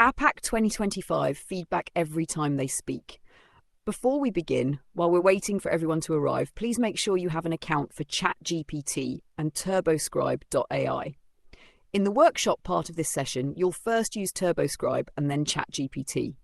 APAC 2025 feedback every time they speak. Before we begin, while we're waiting for everyone to arrive, please make sure you have an account for ChatGPT and Turboscribe.ai. In the workshop part of this session, you'll first use Turboscribe and then ChatGPT.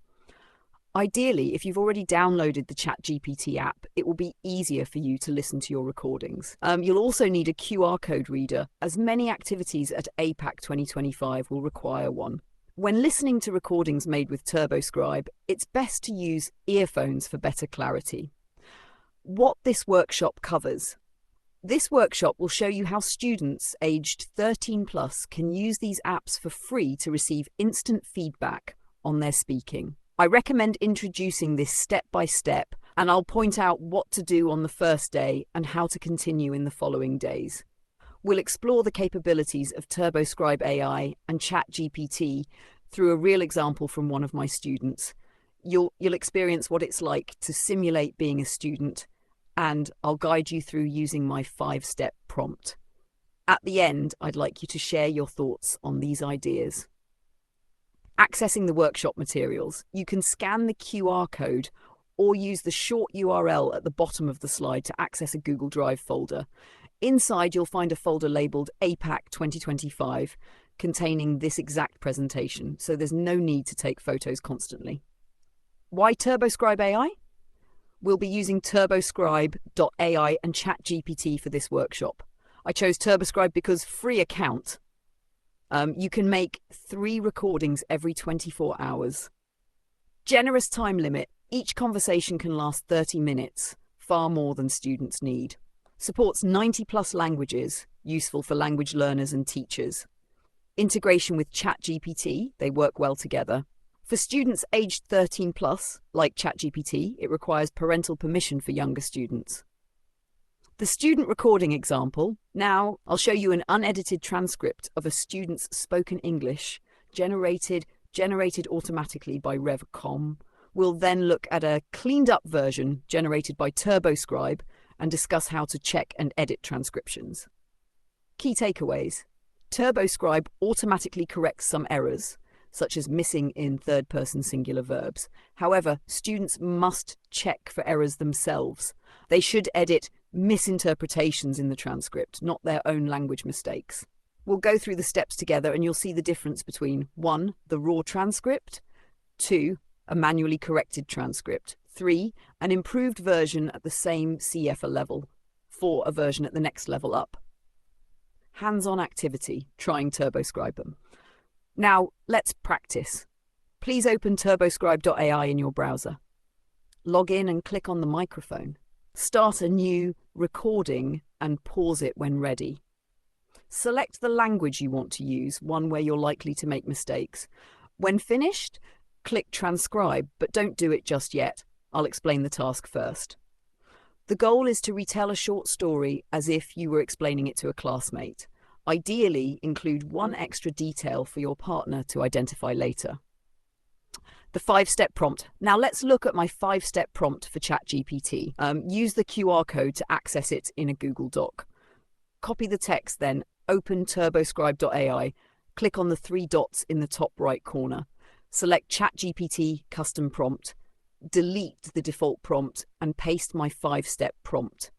Ideally, if you've already downloaded the ChatGPT app, it will be easier for you to listen to your recordings. You'll also need a QR code reader, as many activities at APAC 2025 will require one. When listening to recordings made with Turboscribe, it's best to use earphones for better clarity. What this workshop covers. This workshop will show you how students aged 13 plus can use these apps for free to receive instant feedback on their speaking. I recommend introducing this step by step, and I'll point out what to do on the first day and how to continue in the following days. We'll explore the capabilities of Turboscribe.ai and ChatGPT through a real example from one of my students. You'll experience what it's like to simulate being a student, and I'll guide you through using my 5-step prompt. At the end, I'd like you to share your thoughts on these ideas. Accessing the workshop materials, you can scan the QR code or use the short URL at the bottom of the slide to access a Google Drive folder. Inside, you'll find a folder labeled APAC 2025 containing this exact presentation, so there's no need to take photos constantly. Why Turboscribe.ai? We'll be using Turboscribe.ai and ChatGPT for this workshop. I chose Turboscribe because free account. You can make 3 recordings every 24 hours. Generous time limit. Each conversation can last 30 minutes, far more than students need. Supports 90+ languages, useful for language learners and teachers. Integration with ChatGPT, they work well together. For students aged 13+, like ChatGPT, it requires parental permission for younger students. The student recording example. Now, I'll show you an unedited transcript of a student's spoken English, generated automatically by Revcom. We'll then look at a cleaned up version generated by Turboscribe and discuss how to check and edit transcriptions. Key takeaways. Turboscribe automatically corrects some errors, such as missing in third-person singular verbs. However, students must check for errors themselves. They should edit misinterpretations in the transcript, not their own language mistakes. We'll go through the steps together and you'll see the difference between 1. The raw transcript, 2. A manually corrected transcript, 3. An improved version at the same CFA level, 4. A version at the next level up. Hands-on activity, trying Turboscribe. Now, let's practice. Please open Turboscribe.ai in your browser. Log in and click on the microphone. Start a new recording and pause it when ready. Select the language you want to use, one where you're likely to make mistakes. When finished, click transcribe, but don't do it just yet. I'll explain the task first. The goal is to retell a short story as if you were explaining it to a classmate. Ideally, include one extra detail for your partner to identify later. The 5-step prompt. Now let's look at my 5-step prompt for ChatGPT. Use the QR code to access it in a Google Doc. Copy the text, then open Turboscribe.ai. Click on the 3 dots in the top right corner. Select ChatGPT custom prompt. Delete the default prompt and paste my 5-step prompt.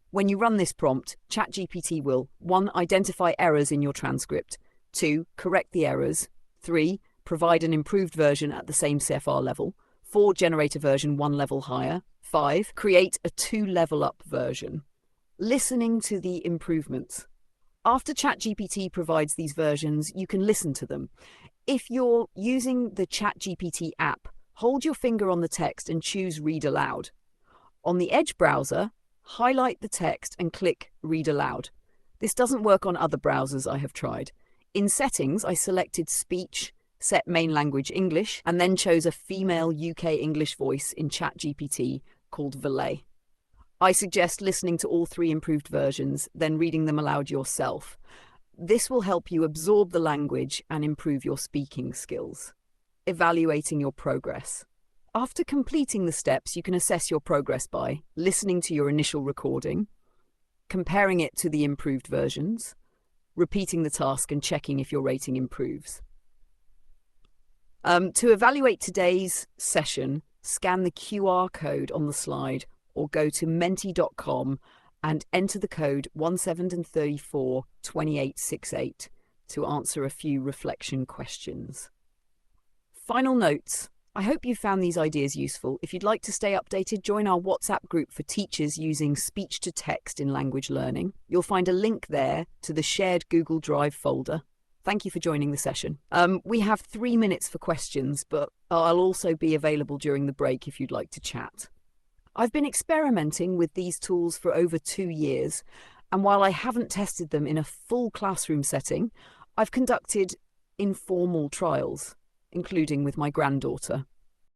When you run this prompt, ChatGPT will 1. Identify errors in your transcript, 2. Correct the errors, 3. Provide an improved version at the same CFR level, 4. Generate a version 1 level higher, 5. Create a 2 level up version. Listening to the improvements. After ChatGPT provides these versions, you can listen to them. If you're using the ChatGPT app, hold your finger on the text and choose Read Aloud. On the Edge browser, highlight the text and click Read Aloud. This doesn't work on other browsers I have tried. In Settings, I selected Speech, set Main Language English, and then chose a female UK English voice in ChatGPT called Valet. I suggest listening to all 3 improved versions, then reading them aloud yourself. This will help you absorb the language and improve your speaking skills. Evaluating your progress. After completing the steps, you can assess your progress by listening to your initial recording, comparing it to the improved versions, repeating the task and checking if your rating improves. To evaluate today's session, scan the QR code on the slide or go to menti.com and enter the code 17342868 to answer a few reflection questions. Final notes. I hope you found these ideas useful. If you'd like to stay updated, join our WhatsApp group for teachers using speech-to-text in language learning. You'll find a link there to the shared Google Drive folder. Thank you for joining the session. We have 3 minutes for questions, but I'll also be available during the break if you'd like to chat. I've been experimenting with these tools for over 2 years, and while I haven't tested them in a full classroom setting, I've conducted informal trials, including with my granddaughter.